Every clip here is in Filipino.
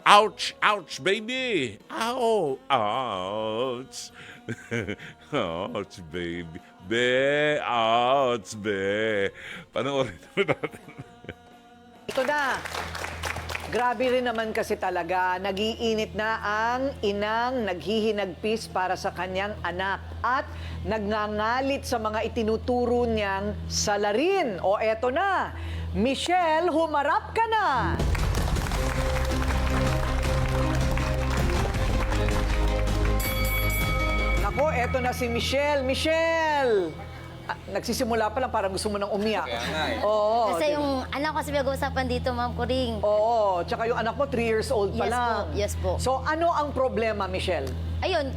Ouch! Ouch, baby! Ow! Ouch! Ouch, baby! Ouch, be! Panoorin natin. Ito na. Grabe rin naman kasi talaga, nagiinit na ang inang naghihinagpis para sa kanyang anak at nagngangalit sa mga itinuturo niyang salarin. O eto na, Michelle, humarap ka na! Nako, eto na si Michelle. Michelle! Nagsisimula pa lang, parang gusto mo nang umiyak. Oo. Kasi yung anak ko kasi pinag-uusapan dito, Ma'am Kuring. Oo, tsaka yung anak mo 3 years old pa Yes lang. po, yes po. So ano ang problema, Michelle? Ayun,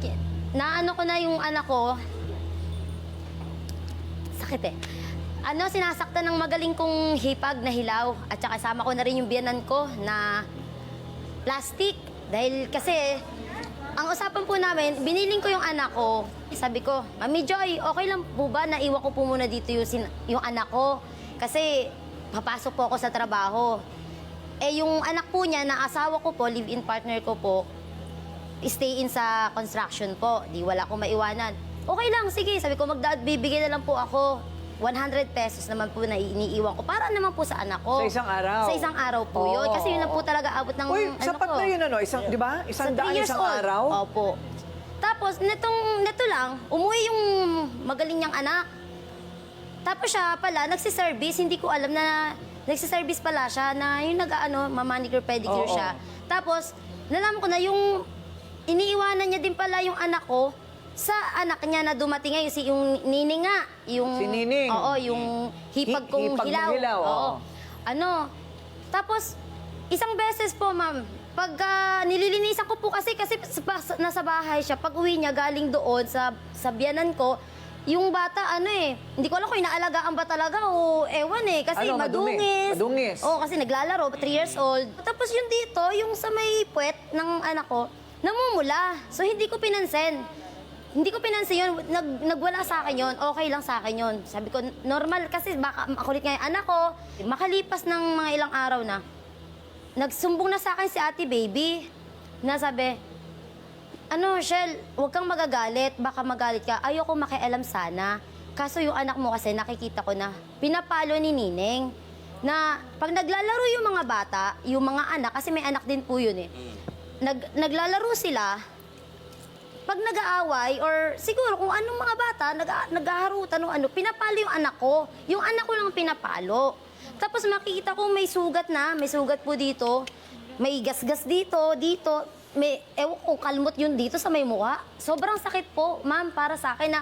naano ko na yung anak ko. Sakit eh. Sinasaktan ng magaling kong hipag na hilaw. At saka sama ko na rin yung biyanan ko na plastic. Dahil kasi, ang usapan po namin, biniling ko yung anak ko. Sabi ko, Mami Joy, okay lang po ba na iwan ko po muna dito yung anak ko? Kasi papasok po ako sa trabaho. Eh yung anak po niya, na asawa ko po, live-in partner ko po, stay in sa construction po. Di wala akong maiwanan. Okay lang, sige. Sabi ko, bibigay na lang po ako. 100 pesos naman po na iniiwan ko. Para naman po sa anak ko. Sa isang araw? Sa isang araw po yun. Oo. Kasi yun lang po talaga abot ng Uy, sapat ko. na yun isang, di ba? Sa 3 100 years isang old. araw? Opo. Tapos, neto lang, umuwi yung magaling niyang anak. Tapos siya pala, nagsiservice, hindi ko alam na nagsiservice pala siya, na yung ma-manicure, pedicure Oo. siya. Tapos, nalaman ko na yung iniiwanan niya din pala yung anak ko sa anak niya na dumating ngayon, yung Nining nga. Yung, Si Nining. Oo, yung hipag kong Hipag mong hilaw. hilaw, oo. Tapos, isang beses po, ma'am, pag nililinisan ko po kasi nasa bahay siya, pag uwi niya galing doon sa biyanan ko, yung bata, hindi ko alam kung inaalagaan ba talaga o ewan kasi madumi? madungis. Madungis? Oo, kasi naglalaro, 3 years old. Tapos yung dito, yung sa may puwet ng anak ko, namumula. So hindi ko pinansin. Hindi ko pinansin yun. Nagwala sa akin yun. Okay lang sa akin yun. Sabi ko, normal kasi baka makulit nga yung anak ko. Makalipas ng mga ilang araw na, nagsumbong na sa akin si Ate Baby na sabi, Shell, huwag kang magagalit. Baka magalit ka. Ayoko makialam sana. Kaso yung anak mo kasi nakikita ko na pinapalo ni Nining na pag naglalaro yung mga bata, yung mga anak, kasi may anak din po yun naglalaro sila, pag nag-aaway, or siguro kung anong mga bata, naghaharutan o pinapalo yung anak ko. Yung anak ko lang pinapalo. Tapos makikita ko may sugat po dito. May gasgas dito. Ewan ko, kalmot yun dito sa may mukha. Sobrang sakit po, ma'am, para sa akin na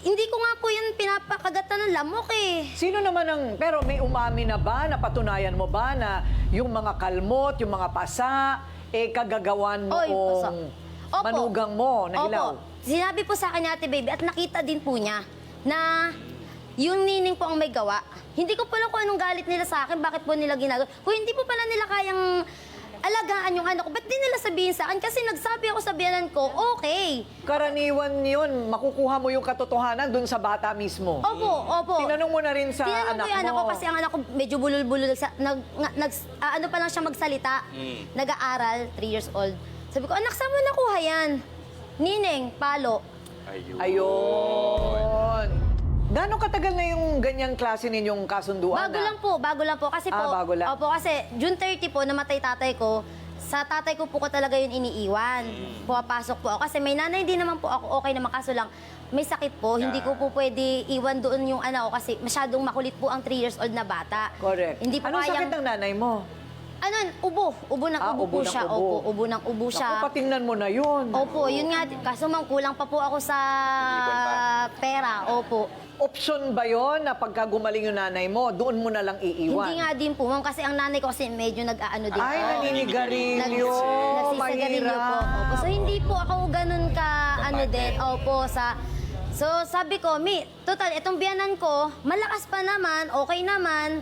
hindi ko nga po yan pinapakagatan ng lamok eh. Sino naman pero may umami na ba, napatunayan mo ba na yung mga kalmot, yung mga pasa, kagagawan mo pasa. Opo. manugang mo na hilaw? Opo. Sinabi po sa akin ni Ate Baby at nakita din po niya na yung Nining po ang may gawa. Hindi ko pala kung anong galit nila sa akin, bakit po nila ginagawa. Kung hindi po pala nila kayang alagaan yung anak ko, ba't di nila sabihin sa akin? Kasi nagsabi ako sa biyanan ko, okay. Karaniwan yun, makukuha mo yung katotohanan dun sa bata mismo. Opo. Tinanong mo na rin sa Tinanong anak ko yung anak mo. ko kasi ang anak ko medyo bulol-bulol. Ano pa lang siya magsalita. Nag-aaral, 3 years old. Sabi ko, anak, saan mo nakuha yan? Nining, palo. Ayun. Gano'ng katagal na yung ganyang klase ninyong kasunduan? Bago lang po. Kasi po, bago lang. Opo, kasi June 30 po, namatay tatay ko. Sa tatay ko po ko talaga yun iniiwan. Pumapasok po ako. Kasi may nanay din naman po ako, okay naman. Kaso lang, may sakit po. Hindi ko po pwede iwan doon yung anak ko kasi masyadong makulit po ang 3 years old na bata. Correct. Hindi po Anong sakit kayang... ng nanay mo? Ubo. Ubo ng ubo ubo po ng siya. ubo. Opo, ubo ng ubo siya. Naku, patingnan mo na yun. Opo, yun nga. Kaso ma'am, kulang pa po ako sa pera. Opo. Option ba yon na pagka gumaling yung nanay mo, doon mo na lang iiwan? Hindi nga din po, ma'am. Kasi ang nanay ko kasi medyo nag-aano din Ay, po. naninigarilyo. Nagsisagarilyo po. Opo. So, hindi po ako ganun ka, din. Opo, So, sabi ko, total, itong biyanan ko, malakas pa naman, okay naman.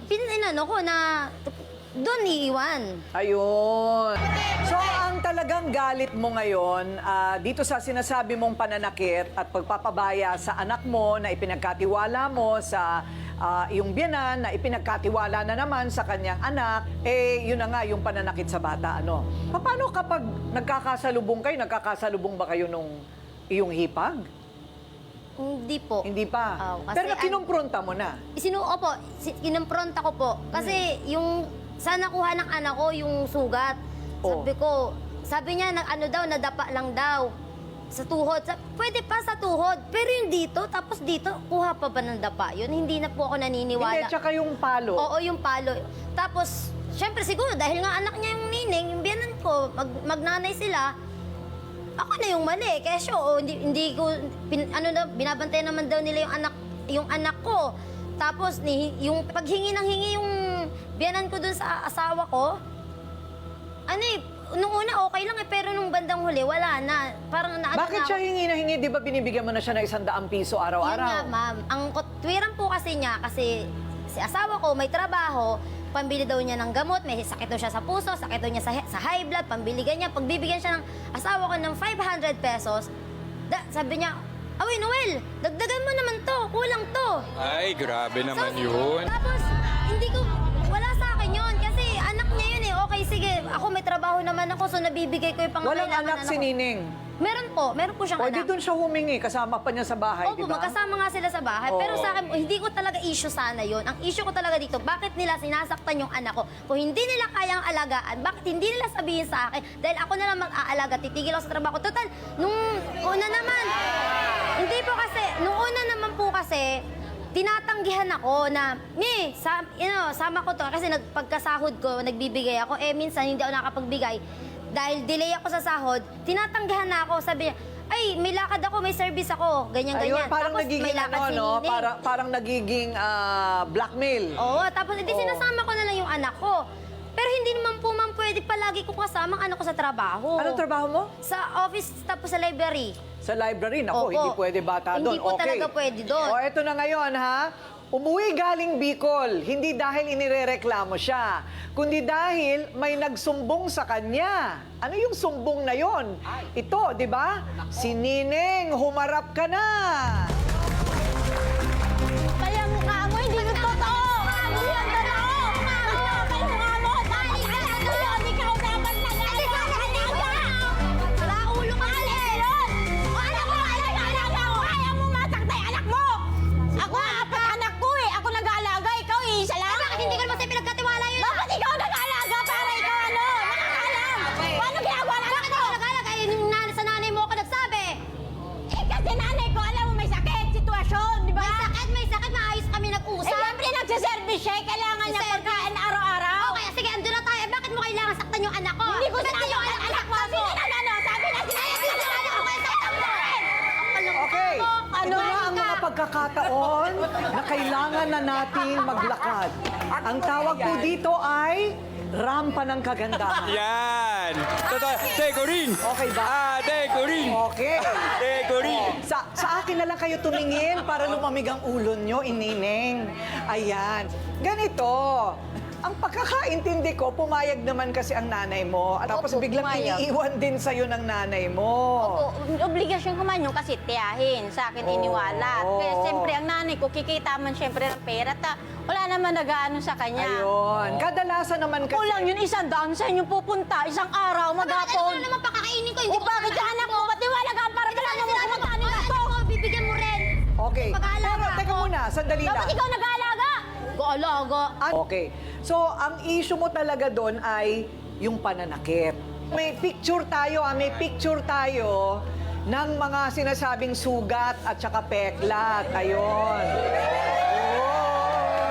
Pinanano ko na doon iiwan. Ayun. So, ang talaga talagang galit mo ngayon dito sa sinasabi mong pananakit at pagpapabaya sa anak mo na ipinagkatiwala mo sa iyong biyenan na ipinagkatiwala na naman sa kanyang anak, yun na nga yung pananakit sa bata. Ano? Paano kapag nagkakasalubong ba kayo nung iyong hipag? Hindi po. Hindi pa. Kasi Pero kinumpronta mo na. Kinumpronta ko po. Kasi yung sa nakuha ng anak ko, yung sugat. Sabi niya, nadapa lang daw. Sa tuhod. Pwede pa sa tuhod. Pero yung dito, tapos dito, kuha pa ba ng dapa? Yun, hindi na po ako naniniwala. Hindi, tsaka yung palo. Oo, yung palo. Tapos, syempre siguro, dahil nga anak niya yung nining, yung biyanan ko, magnanay sila, ako na yung mali. Kaya hindi ko, binabantayan naman daw nila yung anak ko. Tapos, yung paghingi ng hingi yung biyanan ko dun sa asawa ko, nung una okay lang pero nung bandang huli, wala na. Parang Bakit siya hingi na hingi? Di ba binibigyan mo na siya ng 100 piso Yun nga, araw-araw? ma'am. Ang kutwiran po kasi niya, kasi si asawa ko may trabaho, pambili daw niya ng gamot, may sakit daw siya sa puso, sakit daw niya sa high blood, pambili ganyan. Pagbibigyan siya ng asawa ko ng 500 pesos, sabi niya, Away, Noel, dagdagan mo naman to, kulang to. Ay, grabe naman yun. Tapos, wala sa akin yun, kasi anak niya yun eh. Okay, sige, ako may trabaho naman ako, so nabibigay ko yung pangangailangan. Walang anak si Nining. Meron po siyang Pwede anak. doon siya humingi, kasama pa niya sa bahay, Opo, di ba? magkasama nga sila sa bahay. Oo. Pero sa akin, hindi ko talaga issue sana yon. Ang issue ko talaga dito, bakit nila sinasaktan yung anak ko? Kung hindi nila kayang alagaan, bakit hindi nila sabihin sa akin? Dahil ako na lang mag-aalaga, titigil ako sa trabaho. Total, nung una naman, hindi po kasi, nung una naman po kasi, tinatanggihan ako na, sama ko to. Kasi pagkasahod ko, nagbibigay ako. Minsan hindi ako nakapagbigay. Dahil delay ako sa sahod, tinatanggihan na ako. Sabi niya, ay, may lakad ako, may service ako, ganyan-ganyan. Ayun, parang Tapos nagiging may lakad si no? Nining. Parang nagiging blackmail. Oo, tapos hindi Oo. sinasama ko na lang yung anak ko. Pero hindi naman po, ma'am, pwede palagi ko kasama ang anak ko sa trabaho. Anong trabaho mo? Sa office, tapos sa library. Sa library? Nako, Opo. hindi pwede bata doon. Hindi po talaga pwede doon. O, eto na ngayon, ha? Umuwi galing Bicol, hindi dahil inirereklamo siya, kundi dahil may nagsumbong sa kanya. Ano yung sumbong na yon? Ito, di ba? Si Nining, humarap ka na! Kaya mukha mo, hindi mo totoo! Hindi yan totoo! Kaya mukha mo, dahil alam mo yun, ikaw dapat nag-alaga! Wala ulo ka Yun! O alam mo, ayaw mo masaktan yung anak mo! Ako, apat anak ko eh! Ako nag-aalaga, ikaw isa lang! Bakit hindi ko naman sa'yo pinagkatiwala yun? Bakit ikaw nag-aalaga para ikaw nakakaalam? Paano ginagawa ng anak Bakit ko? ako nag-alag? Ay, sa nanay mo ako nagsabi. Eh kasi nanay ko, alam mo may sakit, sitwasyon, di ba? May sakit, maayos kami Eh nag-usap. siyempre nagsiservice siya, kailangan niya pagkain araw-araw. O kaya sige, andun na tayo. Bakit mo kailangan saktan yung anak ko? Hindi ko Ba't sinabi yung ang anak mo. Sabi na Okay, ito na ang mga pagkakataon na kailangan na nating maglakad. Ang tawag po dito ay rampa ng kagandahan. Yan! Totoo. Teko rin! Okay ba? Teko rin! Okay. Teko rin! Sa akin na lang kayo tumingin para lumamig ang ulo nyo, Inineng. Ayan. Ganito. Ang pagkakaintindi ko, pumayag naman kasi ang nanay mo. At tapos Opo, biglang pumayag. iniiwan din sa'yo ng nanay mo. Obligasyon ko man yung kasi tiyahin. Sa akin iniwala. Oo. Kaya siyempre ang nanay ko, kikita man siyempre ng pera. Wala naman nag-ano sa kanya. Ayun. Kadalasan naman kasi... Kulang yun, 100 saan yung pupunta? Isang araw, Ano maghapon. naman pakakainin ko? Hindi O ko bakit yung anak mo? Ba't wala ka para kailangan mo pumunta nila to? Bibigyan mo rin. Okay. Pag-aalaga Pero teka ako. muna, sandali lang. Dapat ikaw nag-aalaga. Gaalaga. Okay. So, ang issue mo talaga doon ay yung pananakit. May picture tayo, may picture tayo ng mga sinasabing sugat at saka peklat. Ayun.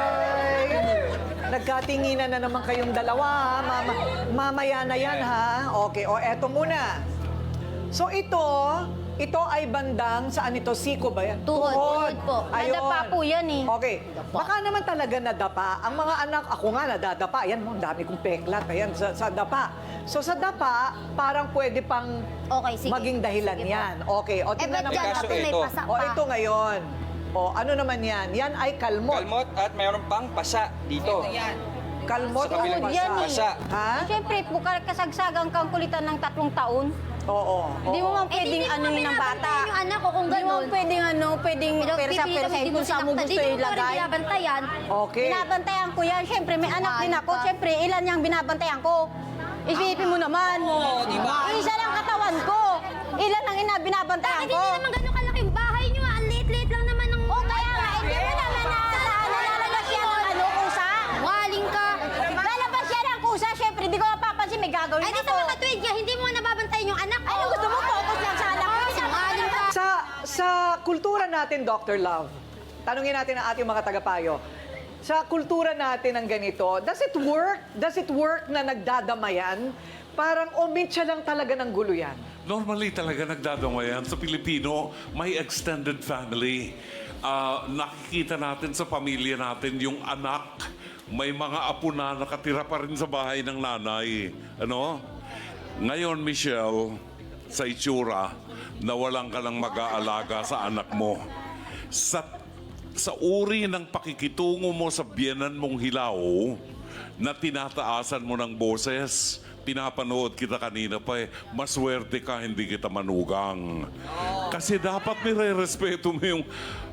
Oy! Nagkatinginan na naman kayong dalawa, ha? Mamaya na yan, ha? Okay, o eto muna. So, ito ay bandang, saan ito? Siko ba yan? Tuhod po. Ayun. Nadapa po yan eh. Okay. Baka naman talaga nadapa. Ang mga anak, ako nga nadadapa. Ayan mo, ang dami kong peklat. Ayan, sa dapa. So sa dapa, parang pwede pang Okay, sige. maging dahilan Sige po. yan. Okay, o Eh, tingnan ba't naman. dyan Kaso natin may ito. pasak O pa? ito ngayon. O ano naman yan? Yan ay kalmot. Kalmot at mayroon pang pasa dito. Kalmot Sa kabilang o yan eh. Pasa. Ha? Siyempre, kasagsagang kang kulitan ng 3 taon. Oo. Hindi mo man Eh, pwedeng hindi ano mo yun ng bata. binabantayan yung anak ko kung Hindi mo ganun. pwedeng persa-persahin kung saan mo gusto Hindi mo pa rin ilagay. binabantayan. Okay. Binabantayan ko yan. Siyempre, may anak din ako. Siyempre, ilan yung binabantayan ko? Isipin mo naman. Isa lang katawan ko. Ilan ang binabantayan Bakit ko? hindi naman gano'ng kalaking bahay nyo? Ang liit-liit lang naman ng... O kaya nga, hindi mo naman nalalabas yan ng kusa. Waling ka. Lalabas yan ng kusa. Siyempre, di ko mapapansin may gagawin Ay, di ako. sa mga tweet niya, hindi mo nga nababantayan yung anak ko. Ano gusto mo? Focus lang sa anak ko. Waling ka. Sa kultura natin, Dr. Love, tanungin natin ang ating mga tagapayo. Sa kultura natin ng ganito, does it work? Does it work na nagdadamayan? Parang omit siya lang talaga ng gulo yan. Normally talaga nagdadamayan. Sa Pilipino, may extended family. Nakikita natin sa pamilya natin yung anak. May mga apo na nakatira pa rin sa bahay ng nanay. Ano? Ngayon, Michelle, sa itsura, nawalan ka ng mag-aalaga sa anak mo. Sa uri ng pakikitungo mo sa biyenan mong hilaw, na tinataasan mo ng boses, pinapanood kita kanina pa maswerte ka, hindi kita manugang. Kasi dapat nire-respeto mo yung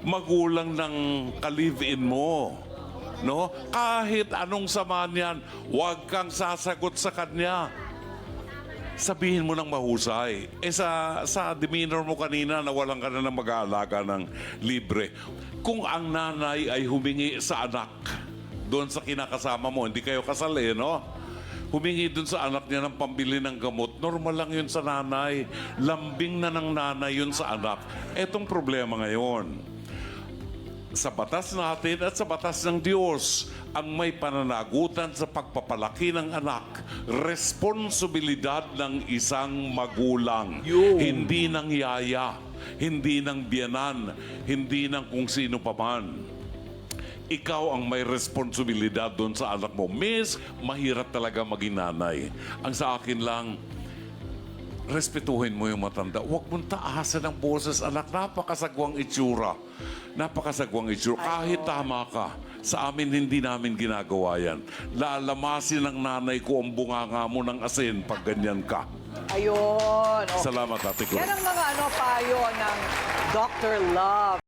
magulang ng ka-live-in mo. No? Kahit anong sama niyan, huwag kang sasagot sa kanya. Sabihin mo ng mahusay. Sa demeanor mo kanina, nawalan ka na ng mag-aalaga ng libre. Kung ang nanay ay humingi sa anak, doon sa kinakasama mo, hindi kayo kasal no? Humingi doon sa anak niya ng pambili ng gamot, normal lang yun sa nanay. Lambing na ng nanay yun sa anak. Etong problema ngayon, sa batas natin at sa batas ng Diyos, ang may pananagutan sa pagpapalaki ng anak, responsibilidad ng isang magulang. Hindi ng yaya, hindi ng biyanan, hindi ng kung sino pa man. Ikaw ang may responsibilidad doon sa anak mo. Miss, mahirap talaga maging nanay. Ang sa akin lang, respetuhin mo yung matanda. Huwag mong taasan ang boses, anak. Napakasagwang itsura. Napakasagwang itsura. Kahit tama ka, sa amin hindi namin ginagawa yan. Lalamasin ng nanay ko ang bunganga mo ng asin pag ganyan ka. Ayun. Okay. Salamat, Ate Ko. Yan ang mga payo ng Dr. Love.